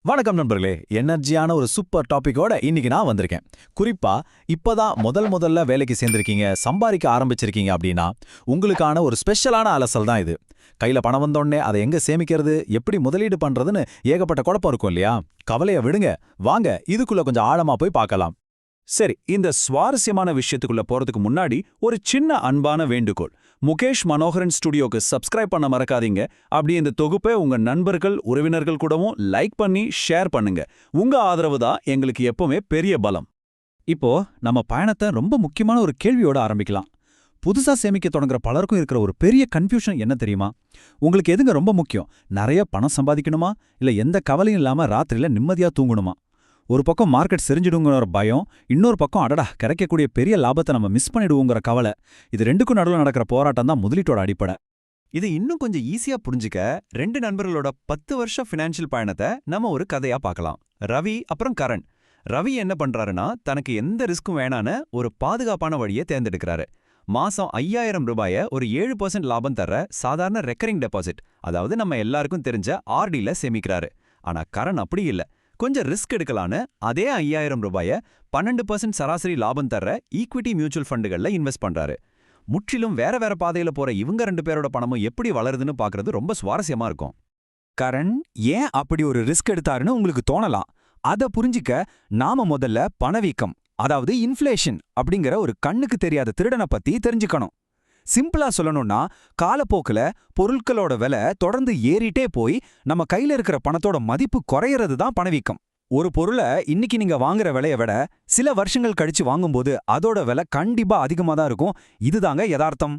வணக்கம் நண்பர்களே, எனர்ஜியான ஒரு சூப்பர் டாபிக்கோட இன்னைக்கு நான் வந்திருக்கேன். குறிப்பா இப்பதான் முதல்ல வேலைக்கு சேர்ந்திருக்கீங்க, சம்பாதிக்க ஆரம்பிச்சிருக்கீங்க அப்படின்னா உங்களுக்கான ஒரு ஸ்பெஷலான அலசல் தான் இது. கையில பணம் வந்தோடனே அதை எங்க சேமிக்கிறது, எப்படி முதலீடு பண்றதுன்னு ஏகப்பட்ட குழப்பம் இருக்கும் இல்லையா? கவலைய விடுங்க, வாங்க இதுக்குள்ள கொஞ்சம் ஆழமா போய் பார்க்கலாம். சரி, இந்த சுவாரஸ்யமான விஷயத்துக்குள்ள போறதுக்கு முன்னாடி ஒரு சின்ன அன்பான வேண்டுகோள். முகேஷ் மனோகரன் ஸ்டுடியோக்கு சப்ஸ்கிரைப் பண்ண மறக்காதீங்க. அப்படி இந்த தொகுப்பை உங்க நண்பர்கள் உறவினர்கள் கூடவும் லைக் பண்ணி ஷேர் பண்ணுங்க. உங்க ஆதரவு தான் எங்களுக்கு எப்பவுமே பெரிய பலம். இப்போ நம்ம பயணத்தை ரொம்ப முக்கியமான ஒரு கேள்வியோட ஆரம்பிக்கலாம். புதுசா சேமிக்க தொடங்குற பலருக்கும் இருக்கிற ஒரு பெரிய கன்ஃபியூஷன் என்ன தெரியுமா? உங்களுக்கு எதுங்க ரொம்ப முக்கியம்? நிறைய பணம் சம்பாதிக்கணுமா, இல்ல எந்த கவலையும் இல்லாம ராத்திரியில நிம்மதியா தூங்கணுமா? ஒரு பக்கம் மார்க்கெட் செறிஞ்சிடுங்கிற ஒரு பயம், இன்னொரு பக்கம் அடடா கிடைக்கக்கூடிய பெரிய லாபத்தை நம்ம மிஸ் பண்ணிடுவோங்கிற கவலை. இது ரெண்டுக்கும் நடுவில் நடக்கிற போராட்டம் தான் முதலீட்டோட அடிப்படை. இது இன்னும் கொஞ்சம் ஈஸியா புரிஞ்சுக்க 2 நண்பர்களோட 10 வருஷ ஃபினான்ஷியல் பயணத்தை நம்ம ஒரு கதையா பார்க்கலாம். ரவி அப்புறம் கரண். ரவி என்ன பண்றாருன்னா, தனக்கு எந்த ரிஸ்க்கும் வேணான்னு ஒரு பாதுகாப்பான வழியை தேர்ந்தெடுக்கிறாரு. மாசம் 5000 ரூபாய ஒரு 7% லாபம் தர்ற சாதாரண ரெக்கரிங் டெபாசிட், அதாவது நம்ம எல்லாருக்கும் தெரிஞ்ச ஆர்டில சேமிக்கிறாரு. ஆனா கரண் அப்படி இல்ல. கொஞ்சம் ரிஸ்க் எடுக்கலான்னு அதே 5000 ரூபாய 12% சராசரி லாபம் தர்ற ஈக்விட்டி மியூச்சுவல் ஃபண்டுகள்ல இன்வெஸ்ட் பண்றாரு. முற்றிலும் வேற பாதையில போற இவங்க 2 பேரோட பணமும் எப்படி வளருதுன்னு பாக்குறது ரொம்ப சுவாரஸ்யமா இருக்கும். கரண் ஏன் அப்படி ஒரு ரிஸ்க் எடுத்தாருன்னு உங்களுக்கு தோணலாம். அதை புரிஞ்சிக்க நாம முதல்ல பணவீக்கம், அதாவது இன்ஃப்ளேஷன் அப்படிங்கிற ஒரு கண்ணுக்கு தெரியாத திருடனை பத்தி தெரிஞ்சுக்கணும். சிம்பிளா சொல்லணும்னா, காலப்போக்கில் பொருட்களோட விலை தொடர்ந்து ஏறிட்டே போய் நம்ம கையில இருக்கிற பணத்தோட மதிப்பு குறையிறது தான் பணவீக்கம். ஒரு பொருளை இன்னைக்கு நீங்க வாங்குற விலையை விட சில வருஷங்கள் கழிச்சு வாங்கும்போது அதோட விலை கண்டிப்பா அதிகமா தான் இருக்கும். இதுதாங்க யதார்த்தம்.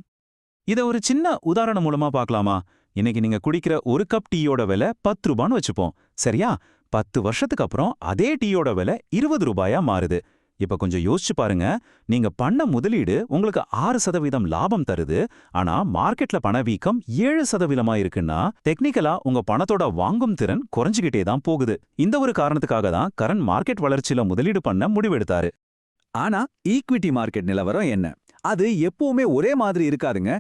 இதை ஒரு சின்ன உதாரணம் மூலமா பார்க்கலாமா? இன்னைக்கு நீங்க குடிக்கிற ஒரு கப் டீயோட விலை 10 ரூபான்னு வச்சுப்போம், சரியா? 10 வருஷத்துக்கு அப்புறம் அதே டீயோட விலை 20 ரூபாயா மாறுது. இப்ப கொஞ்சம் யோசிச்சு பாருங்க. நீங்க பண்ண முதலீடு உங்களுக்கு 6% லாபம் தருது, ஆனா மார்க்கெட்ல பணவீக்கம் 7% இருக்குன்னா டெக்னிக்கலா உங்க பணத்தோட வாங்கும் திறன் குறைஞ்சுகிட்டே தான் போகுது. இந்த ஒரு காரணத்துக்காக தான் கரண் மார்க்கெட் வளர்ச்சியில முதலீடு பண்ண முடிவெடுத்தாரு. ஆனா ஈக்விட்டி மார்க்கெட் நிலவரம் என்ன? அது எப்பவுமே ஒரே மாதிரி இருக்காதுங்க.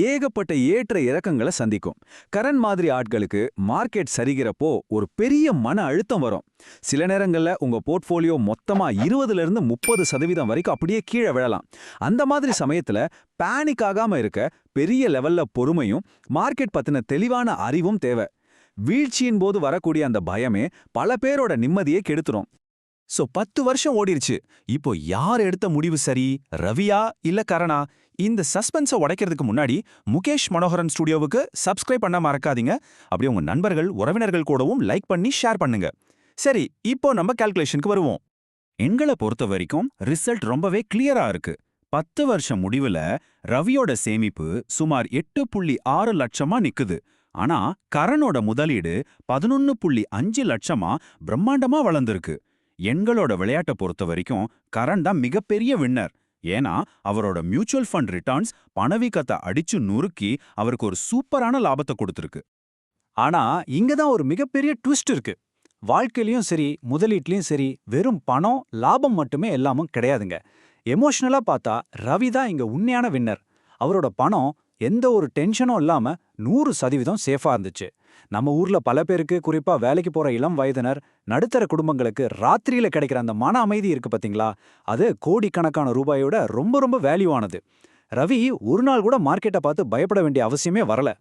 ஏகப்பட்ட ஏற்ற இறக்கங்களை சந்திக்கும். கரண் மாதிரி ஆட்களுக்கு மார்க்கெட் சரிகிறப்போ ஒரு பெரிய மன அழுத்தம் வரும். சில நேரங்கள்ல உங்க போர்ட்ஃபோலியோ மொத்தமா 20% வரைக்கும் அப்படியே கீழே விழலாம். அந்த மாதிரி சமயத்துல பேனிக் ஆகாம இருக்க பெரிய லெவல்ல பொறுமையும் மார்க்கெட் பத்தின தெளிவான அறிவும் தேவை. வீழ்ச்சியின் போது வரக்கூடிய அந்த பயமே பல பேரோட நிம்மதியை கெடுத்துரும். 10 வருஷம் ஓடிருச்சு. இப்போ யார் எடுத்த முடிவு சரி, ரவியா இல்ல கரணா? இந்த சஸ்பென்ஸை உடைக்கிறதுக்கு முன்னாடி முகேஷ் மனோகரன் ஸ்டுடியோவுக்கு சப்ஸ்கிரைப் பண்ண மறக்காதீங்க. அப்படியே உங்க நண்பர்கள் உறவினர்கள் கூடவும் லைக் பண்ணி ஷேர் பண்ணுங்க. சரி, இப்போ நம்ம கால்குலேஷனுக்கு வருவோம். எண்களை பொறுத்த வரைக்கும் ரிசல்ட் ரொம்பவே கிளியரா இருக்கு. 10 வருஷம் முடிவுல ரவியோட சேமிப்பு சுமார் 8.6 லட்சமா நிக்குது. ஆனா கரணோட முதலீடு 11.5 லட்சமா பிரம்மாண்டமா வளர்ந்திருக்கு. எண்களோட விளையாட்டை பொறுத்த வரைக்கும் கரண் தான் மிகப்பெரிய வின்னர். ஏன்னா அவரோட மியூச்சுவல் ஃபண்ட் ரிட்டர்ன்ஸ் பணவீக்கத்தை அடிச்சு நுறுக்கி அவருக்கு ஒரு சூப்பரான லாபத்தை கொடுத்துருக்கு. ஆனா இங்கதான் ஒரு மிகப்பெரிய ட்விஸ்ட் இருக்கு. வாழ்க்கையிலயும் சரி, முதலீட்லயும் சரி, வெறும் பணம் லாபம் மட்டுமே எல்லாமும் கிடையாதுங்க. எமோஷனலா பார்த்தா ரவி தான் இங்க உண்மையான வின்னர். அவரோட பணம் எந்த ஒரு டென்ஷனும் இல்லாம 100% சேஃபா இருந்துச்சு. நம்ம ஊர்ல பல பேருக்கு, குறிப்பா வேலைக்கு போற இளம் வயதினர், நடுத்தர குடும்பங்களுக்கு ராத்திரியில கிடைக்கிற அந்த மன அமைதி இருக்கு பாத்தீங்களா, அது கோடிக்கணக்கான ரூபாயோட ரொம்ப வேல்யூ ஆனது. ரவி ஒரு நாள் கூட மார்க்கெட்டை பார்த்து பயப்பட வேண்டிய அவசியமே வரல.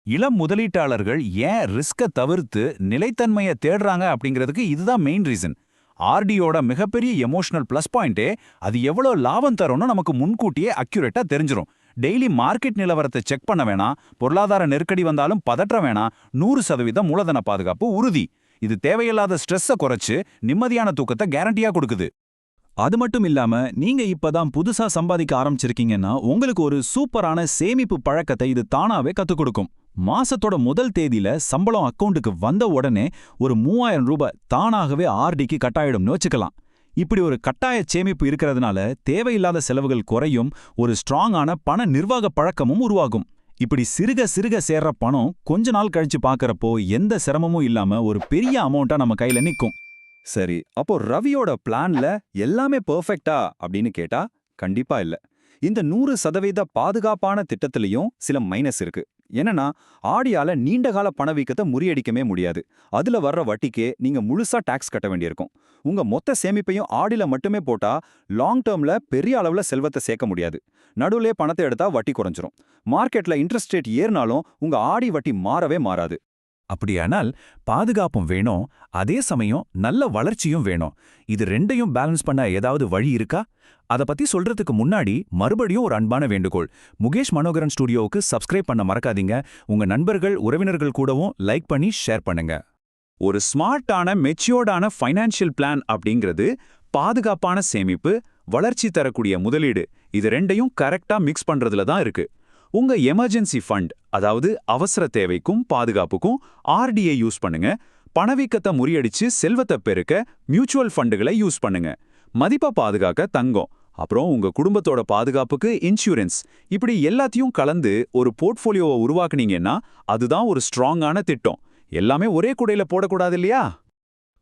இளம் முதலீட்டாளர்கள் ஏன் ரிஸ்கை தவிர்த்து நிலைத்தன்மையை தேடுறாங்க அப்படிங்கிறதுக்கு இதுதான் மெயின் ரீசன். ஆர்டியோட மிகப்பெரிய எமோஷனல் பிளஸ் பாயிண்டே அது எவ்வளோ லாபம் தரும்னு நமக்கு முன்கூட்டியே அக்யூரேட்டா தெரிஞ்சிரும். டெய்லி மார்க்கெட் நிலவரத்தை செக் பண்ண வேணாம், பொருளாதார நெருக்கடி வந்தாலும் பதற்ற வேணாம், 100% மூலதன பாதுகாப்பு உறுதி. இது தேவையில்லாத ஸ்ட்ரெஸ்ஸை குறைச்சு நிம்மதியான தூக்கத்தை கேரண்டியா கொடுக்குது. அது மட்டும் இல்லாம, நீங்க இப்பதான் புதுசா சம்பாதிக்க ஆரம்பிச்சிருக்கீங்கன்னா உங்களுக்கு ஒரு சூப்பரான சேமிப்பு பழக்கத்தை இது தானாவே கத்துக் கொடுக்கும். மாசத்தோட முதல் தேதியில சம்பளம் அக்கவுண்டுக்கு வந்த உடனே ஒரு 3000 ரூபாய் தானாகவே ஆர்டிக்கு கட்டாயிடும்னு வச்சுக்கலாம். இப்படி ஒரு கட்டாய சேமிப்பு இருக்கிறதுனால தேவையில்லாத செலவுகள் குறையும், ஒரு ஸ்ட்ராங்கான பண நிர்வாக பழக்கமும் உருவாகும். இப்படி சிறுக சேர்ற பணம் கொஞ்ச நாள் கழிச்சு பார்க்கறப்போ எந்த சிரமமும் இல்லாம ஒரு பெரிய அமௌண்ட்டா நம்ம கையில நிற்கும். சரி, அப்போ ரவியோட பிளான்ல எல்லாமே பெர்ஃபெக்ட்டா அப்படின்னு கேட்டா கண்டிப்பா இல்ல. இந்த 100% பாதுகாப்பான திட்டத்திலையும் சில மைனஸ் இருக்கு. என்னன்னா, ஆடியால நீண்டகால பணவீக்கத்தை முறியடிக்கவே முடியாது. அதுல வர்ற வட்டிக்கே நீங்க முழுசா டாக்ஸ் கட்ட வேண்டியிருக்கும். உங்க மொத்த சேமிப்பையும் ஆடில மட்டுமே போட்டா லாங் டேர்ம்ல பெரிய அளவுல செல்வத்தை சேர்க்க முடியாது. நடுவுலே பணத்தை எடுத்தா வட்டி குறைஞ்சிரும். மார்க்கெட்ல இன்ட்ரெஸ்ட் ரேட் ஏறினாலும் உங்க ஆடி வட்டி மாறவே மாறாது. அப்படியானால் பாதுகாப்பும் வேணும், அதே சமயம் நல்ல வளர்ச்சியும் வேணும். இது ரெண்டையும் பேலன்ஸ் பண்ண ஏதாவது வழி இருக்கா? அத பத்தி சொல்றதுக்கு முன்னாடி மறுபடியும் ஒரு அன்பான வேண்டுகோள். முகேஷ் மனோகரன் ஸ்டுடியோவுக்கு சப்ஸ்கிரைப் பண்ண மறக்காதீங்க. உங்க நண்பர்கள், உறவினர்கள் கூடவும் லைக் பண்ணி ஷேர் பண்ணுங்க. ஒரு ஸ்மார்ட்டான மெச்சியோர்டான ஃபைனான்ஷியல் பிளான் அப்படிங்கிறது பாதுகாப்பான சேமிப்பு, வளர்ச்சி தரக்கூடிய முதலீடு, இது ரெண்டையும் கரெக்டா மிக்ஸ் பண்றதுல தான் இருக்கு. உங்க எமர்ஜென்சி ஃபண்ட், அதாவது அவசர தேவைக்கும் பாதுகாப்புக்கும் ஆர்டியை யூஸ் பண்ணுங்க. பணவீக்கத்தை முறியடிச்சு செல்வத்தை பெருக்க மியூச்சுவல் ஃபண்டுகளை யூஸ் பண்ணுங்க. மதிப்பை பாதுகாக்க தங்கம், அப்புறம் உங்க குடும்பத்தோட பாதுகாப்புக்கு இன்சூரன்ஸ், இப்படி எல்லாத்தையும் கலந்து ஒரு போர்ட்ஃபோலியோவை உருவாக்குனீங்கன்னா அதுதான் ஒரு ஸ்ட்ராங்கான திட்டம். எல்லாமே ஒரே குடையில போடக்கூடாது இல்லையா?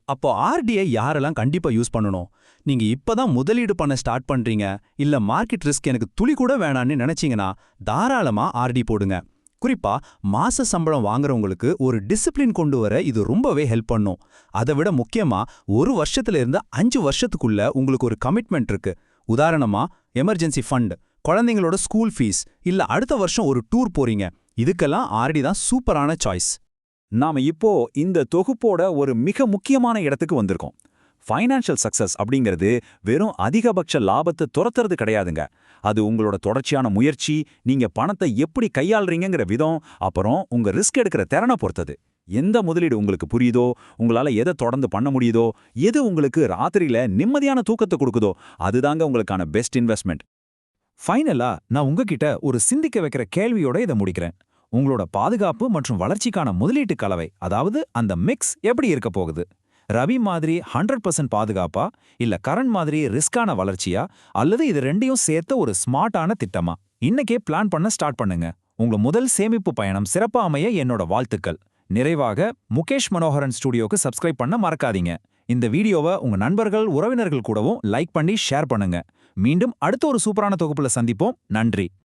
அப்போ ஆர்டிஐ யாரெல்லாம் கண்டிப்பா யூஸ் பண்ணணும்? நீங்க இப்பதான் முதலீடு பண்ண ஸ்டார்ட் பண்றீங்க, இல்ல மார்க்கெட் ரிஸ்க் எனக்கு துளி கூட வேணான்னு நினைச்சீங்கன்னா தாராளமா ஆர்டி போடுங்க. குறிப்பா மாச சம்பளம் வாங்குறவங்களுக்கு ஒரு டிசிப்ளின் கொண்டு வர இது ரொம்பவே ஹெல்ப் பண்ணும். அதை விட முக்கியமா 1 வருஷத்துல இருந்து 5 வருஷத்துக்குள்ள உங்களுக்கு ஒரு கமிட்மெண்ட் இருக்கு. உதாரணமா எமர்ஜென்சி ஃபண்ட், குழந்தைங்களோட ஸ்கூல் ஃபீஸ், இல்ல அடுத்த வருஷம் ஒரு டூர் போறீங்க, இதுக்கெல்லாம் ஆர்டி தான் சூப்பரான சாய்ஸ். நாம இப்போ இந்த தொகுப்போட ஒரு மிக முக்கியமான இடத்துக்கு வந்திருக்கோம். ஃபைனான்ஷியல் சக்சஸ் அப்படிங்கிறது வெறும் அதிகபட்ச லாபத்தை துரத்துறது கிடையாதுங்க. அது உங்களோட தொடர்ச்சியான முயற்சி, நீங்க பணத்தை எப்படி கையாளுறீங்கிற விதம், அப்புறம் உங்க ரிஸ்க் எடுக்கிற திறனை பொறுத்தது. எந்த முதலீடு உங்களுக்கு புரியுதோ, உங்களால எதை தொடர்ந்து பண்ண முடியுதோ, எது உங்களுக்கு ராத்திரியில நிம்மதியான தூக்கத்தை கொடுக்குதோ, அதுதாங்க உங்களுக்கான பெஸ்ட் இன்வெஸ்ட்மெண்ட். ஃபைனலா நான் உங்ககிட்ட ஒரு சிந்திக்க வைக்கிற கேள்வியோட இதை முடிக்கிறேன். உங்களோட பாதுகாப்பு மற்றும் வளர்ச்சிக்கான முதலீட்டு கலவை, அதாவது அந்த மிக்ஸ் எப்படி இருக்க போகுது? ரவி மாதிரி 100% பாதுகாப்பா, இல்ல கரண் மாதிரி ரிஸ்கான வளர்ச்சியா, அல்லது இது ரெண்டையும் சேர்த்த ஒரு ஸ்மார்ட்டான திட்டமா? இன்னைக்கே பிளான் பண்ண ஸ்டார்ட் பண்ணுங்க. உங்க முதல் சேமிப்பு பயணம் சிறப்பா அமைய என்னோட வாழ்த்துக்கள். நிறைவாக முகேஷ் மனோகரன் ஸ்டுடியோக்கு சப்ஸ்கிரைப் பண்ண மறக்காதீங்க. இந்த வீடியோவை உங்க நண்பர்கள், உறவினர்கள் கூடவும் லைக் பண்ணி ஷேர் பண்ணுங்க. மீண்டும் அடுத்த ஒரு சூப்பரான தொகுப்புல சந்திப்போம். நன்றி.